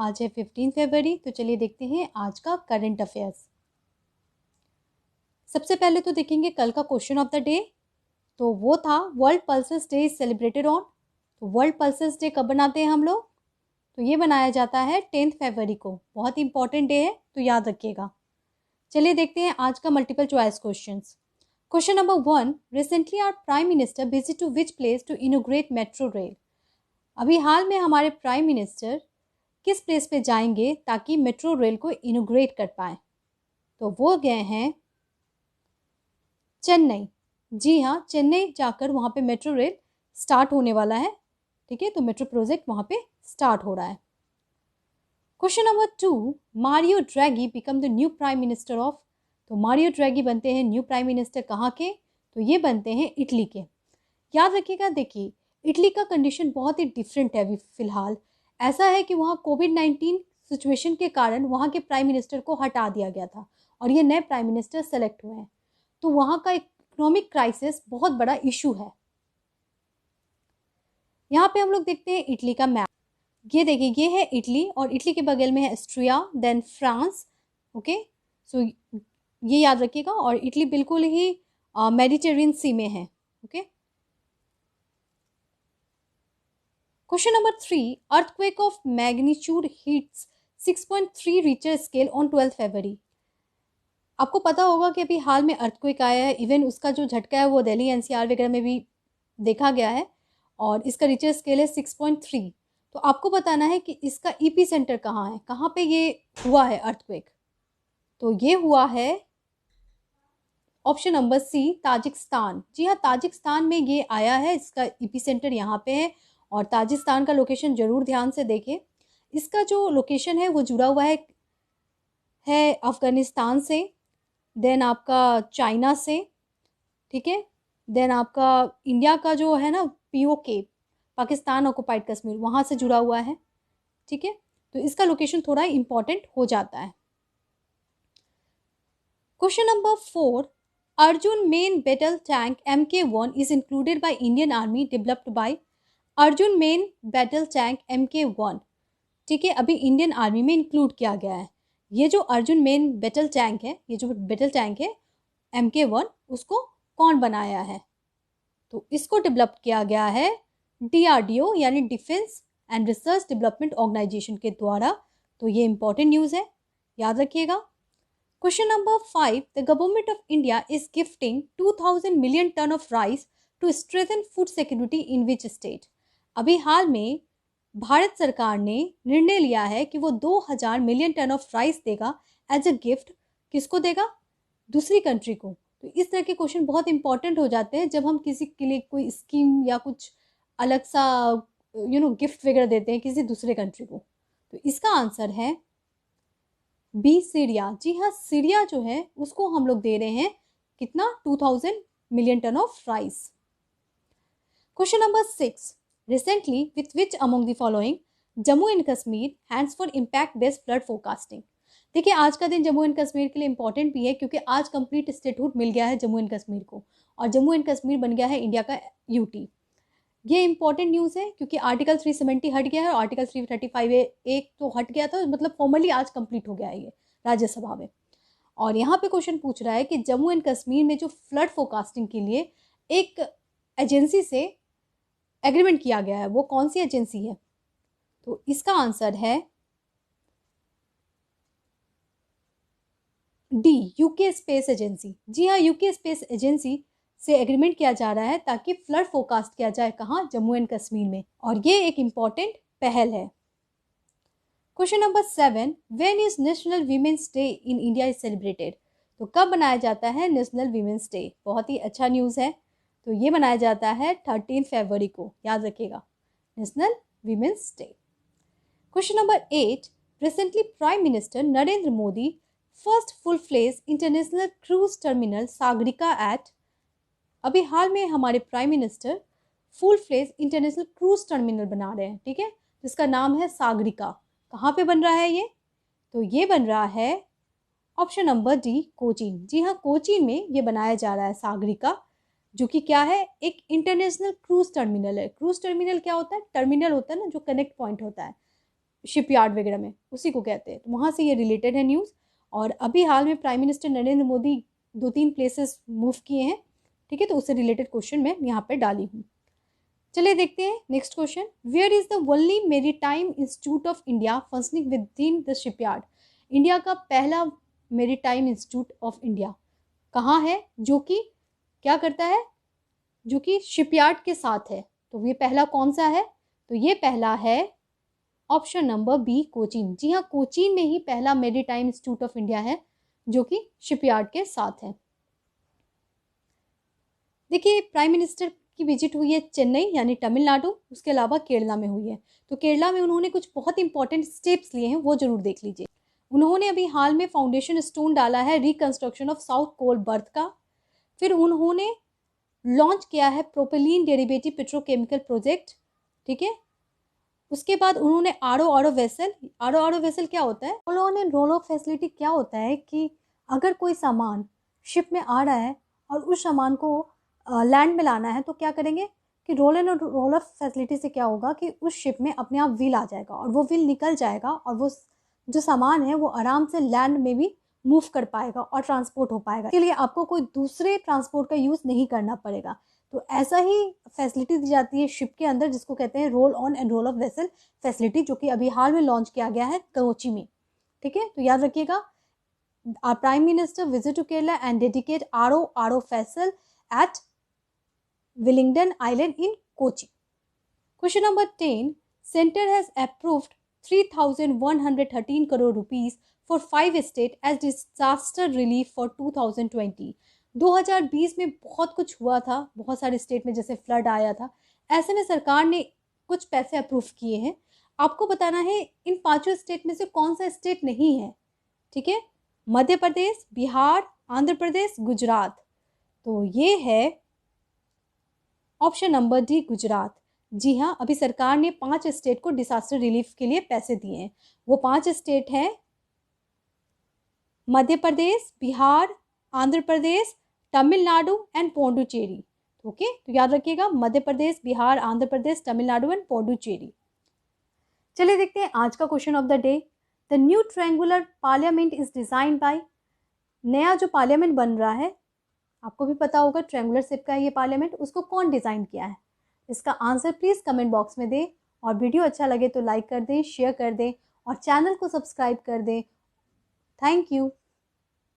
आज है 15 फरवरी। तो चलिए देखते हैं आज का करंट अफेयर्स। सबसे पहले तो देखेंगे कल का क्वेश्चन ऑफ द डे। तो वो था world pulses day is celebrated on. तो वर्ल्ड पल्सेस डे कब बनाते हैं हम लोग? तो ये बनाया जाता है 10 फरवरी को। बहुत ही इंपॉर्टेंट डे है, तो याद रखिएगा। चलिए देखते हैं आज का multiple choice questions. Question number 1, recently our prime minister visit to which place to inaugurate metro rail. अभी हाल में हमारे प्राइम मिनिस्टर किस प्लेस पे जाएंगे ताकि मेट्रो रेल को इनोग्रेट कर पाए? तो वो गए हैं चेन्नई। जी हाँ, चेन्नई जाकर वहाँ पे मेट्रो रेल स्टार्ट होने वाला है। ठीक है, तो मेट्रो प्रोजेक्ट वहाँ पे स्टार्ट हो रहा है। Question number 2, Mario Draghi become the new prime minister of. तो मारियो ड्रैगी बनते हैं न्यू प्राइम मिनिस्टर कहाँ के? तो ये बनते हैं इटली के। याद रखिएगा, देखिए इटली का कंडीशन बहुत ही डिफरेंट है अभी फिलहाल। ऐसा है कि वहाँ कोविड-19 सिचुएशन के कारण वहाँ के प्राइम मिनिस्टर को हटा दिया गया था और ये नए प्राइम मिनिस्टर सेलेक्ट हुए हैं। तो वहाँ का इकोनॉमिक क्राइसिस बहुत बड़ा इशू है। यहाँ पे हम लोग देखते हैं इटली का मैप। ये देखिए, ये है इटली और इटली के बगल में है ऑस्ट्रिया, देन फ्रांस। ओके, सो ये याद रखिएगा। और इटली बिल्कुल ही मेडिटेरेनियन सी में है। Okay. Question number 3, earthquake of magnitude hits 6.3 Richter scale on 12 फरवरी। आपको पता होगा कि अभी हाल में अर्थक्वेक आया है। इवन उसका जो झटका है वो दिल्ली एनसीआर वगैरह में भी देखा गया है और इसका रिक्टर स्केल है 6.3। तो आपको बताना है कि इसका ईपी सेंटर कहाँ है, कहाँ पे ये हुआ है अर्थक्वेक। तो ये हुआ है ऑप्शन नंबर सी, ताजिकिस्तान। जी हाँ, ताजिकिस्तान में ये आया है। इसका ईपी सेंटर यहाँ पे है और ताजिकिस्तान का लोकेशन जरूर ध्यान से देखें। इसका जो लोकेशन है वो जुड़ा हुआ है अफगानिस्तान से, देन आपका चाइना से, ठीक है, देन आपका इंडिया का जो है ना पीओके, पाकिस्तान ऑक्युपाइड कश्मीर, वहाँ से जुड़ा हुआ है। ठीक है, तो इसका लोकेशन थोड़ा इंपॉर्टेंट हो जाता है। Question number 4, Arjun main battle tank MK1 is included by Indian Army developed by। Arjun main battle tank MK1, ठीक है, अभी इंडियन आर्मी में इंक्लूड किया गया है। ये जो अर्जुन मेन बैटल टैंक है, ये जो बैटल टैंक है MK1, उसको कौन बनाया है? तो इसको डेवलप किया गया है DRDO यानी defence and research development organisation के द्वारा। तो ये इंपॉर्टेंट न्यूज़ है, याद रखिएगा। Question number 5, the government of India is gifting 2000 million ton of rice to strengthen food security in which state. अभी हाल में भारत सरकार ने निर्णय लिया है कि वो 2000 मिलियन टन ऑफ राइस देगा एज अ गिफ्ट। किसको देगा? दूसरी कंट्री को। तो इस तरह के क्वेश्चन बहुत इंपॉर्टेंट हो जाते हैं जब हम किसी के लिए कोई स्कीम या कुछ अलग सा गिफ्ट वगैरह देते हैं किसी दूसरे कंट्री को। तो इसका आंसर है बी, सीरिया। जी हाँ, सीरिया जो है उसको हम लोग दे रहे हैं कितना? 2000 million ton of rice. Question number 6, recently with which among the following Jammu and Kashmir hands for impact based flood forecasting. देखिए, आज का दिन जम्मू एंड कश्मीर के लिए इंपॉर्टेंट भी है क्योंकि आज कंप्लीट स्टेटहुड मिल गया है जम्मू एंड कश्मीर को और जम्मू एंड कश्मीर बन गया है इंडिया का यूटी। ये इंपॉर्टेंट न्यूज़ है क्योंकि आर्टिकल 370 हट गया है और आर्टिकल 335 एक तो हट गया था, मतलब फॉर्मली आज कंप्लीट हो गया है ये राज्यसभा में। और यहाँ पे क्वेश्चन पूछ रहा है कि जम्मू एंड कश्मीर में जो फ्लड फोरकास्टिंग के लिए एक एजेंसी से एग्रीमेंट किया गया है, वो कौन सी एजेंसी है? तो इसका आंसर है डी, यूके स्पेस एजेंसी। जी हाँ, यूके स्पेस एजेंसी से एग्रीमेंट किया जा रहा है ताकि फ्लड फोरकास्ट किया जाए कहाँ? जम्मू एंड कश्मीर में। और ये एक इम्पॉर्टेंट पहल है। Question number 7, when is national women's day in India is celebrated. तो कब बनाया जाता है नेशनल वीमेंस डे? बहुत ही अच्छा न्यूज़ है। तो ये बनाया जाता है 13 फरवरी को, याद रखिएगा, national women's day. Question number 8, recently prime minister Narendra Modi first full fledge international cruise terminal Sagarika at. अभी हाल में हमारे prime minister full fledge international cruise terminal बना रहे हैं, ठीक है, जिसका नाम है सागरिका। कहाँ पे बन रहा है ये? तो ये बन रहा है ऑप्शन नंबर डी, कोचीन। जी हाँ, कोचीन में ये बनाया जा रहा है सागरिका, जो कि क्या है? एक इंटरनेशनल क्रूज टर्मिनल है। क्रूज टर्मिनल क्या होता है? टर्मिनल होता है ना जो कनेक्ट पॉइंट होता है। शिपयार्ड वगैरह में, उसी को कहते हैं। तो वहाँ से ये रिलेटेड है न्यूज़। और अभी हाल में prime minister Narendra Modi 2-3 places move किए हैं, ठीक है, तो उससे रिलेटेड क्वेश्चन मैं यहाँ पर डाली हूँ। चलिए देखते हैं next question. Where is the only maritime institute of India functioning with in the shipyard? India का पहला मेरीटाइम इंस्टीट्यूट ऑफ इंडिया कहाँ है, जो कि क्या करता है, जो कि शिपयार्ड के साथ है? तो ये पहला कौन सा है? तो ये पहला है ऑप्शन नंबर बी, कोचीन। जी हाँ, कोचीन में ही पहला मेरीटाइम इंस्टीट्यूट ऑफ इंडिया है, जो कि शिपयार्ड के साथ है। देखिए, प्राइम मिनिस्टर की विजिट हुई है चेन्नई यानी तमिलनाडु, उसके अलावा केरला में हुई है। तो केरला में उन्होंने कुछ बहुत इंपॉर्टेंट स्टेप्स लिए हैं, वो जरूर देख लीजिए। उन्होंने अभी हाल में फाउंडेशन स्टोन डाला है reconstruction of South Col birth का। फिर उन्होंने लॉन्च किया है प्रोपेलिन डेरिवेटिव पेट्रोकेमिकल प्रोजेक्ट, ठीक है। उसके बाद उन्होंने आरो वेसल क्या होता है? उन्होंने रोल ऑफ फैसिलिटी क्या होता है कि अगर कोई सामान शिप में आ रहा है और उस सामान को लैंड में लाना है, तो क्या करेंगे कि रोल ऑफ फैसिलिटी से क्या होगा कि उस शिप में अपने आप व्हील आ जाएगा और वो व्हील निकल जाएगा और वो जो सामान है वो आराम से लैंड में भी मूव कर पाएगा और ट्रांसपोर्ट हो पाएगा। इसके लिए आपको कोई दूसरे ट्रांसपोर्ट का यूज़ नहीं करना पड़ेगा। तो ऐसा ही फैसिलिटी दी जाती है शिप के अंदर, जिसको कहते हैं roll on and roll off vessel facility, जो कि अभी हाल में लॉन्च किया गया है कोची में, ठीक है। तो याद रखिएगा, our prime minister visit to Kerala and dedicate RO vessel at Willingdon Island in Kochi. Question number 10. Center has approved 3,113 crore rupees for 5 states as disaster relief for 2020. 2020 में बहुत कुछ हुआ था, बहुत सारे स्टेट में जैसे फ्लड आया था। ऐसे में सरकार ने कुछ पैसे अप्रूव किए हैं। आपको बताना है इन 5 स्टेट में से कौन सा स्टेट नहीं है, ठीक है। मध्य प्रदेश, बिहार, आंध्र प्रदेश, गुजरात। तो ये है ऑप्शन नंबर डी, गुजरात। जी हाँ, अभी सरकार ने 5 स्टेट को डिसास्टर रिलीफ के लिए पैसे दिए हैं। वो 5 स्टेट हैं मध्य प्रदेश, बिहार, आंध्र प्रदेश, तमिलनाडु एंड पौंडुचेरी। ओके, तो याद रखिएगा, मध्य प्रदेश, बिहार, आंध्र प्रदेश, तमिलनाडु एंड पौंडुचेरी। चलिए देखते हैं आज का question of the day. The new triangular parliament is design by, नया जो पार्लियामेंट बन रहा है, आपको भी पता होगा ट्रायंगुलर शेप का है ये पार्लियामेंट, उसको कौन डिज़ाइन किया है? इसका आंसर प्लीज़ कमेंट बॉक्स में दें। और वीडियो अच्छा लगे तो लाइक कर दें, शेयर कर दें और चैनल को सब्सक्राइब कर दें। Thank you.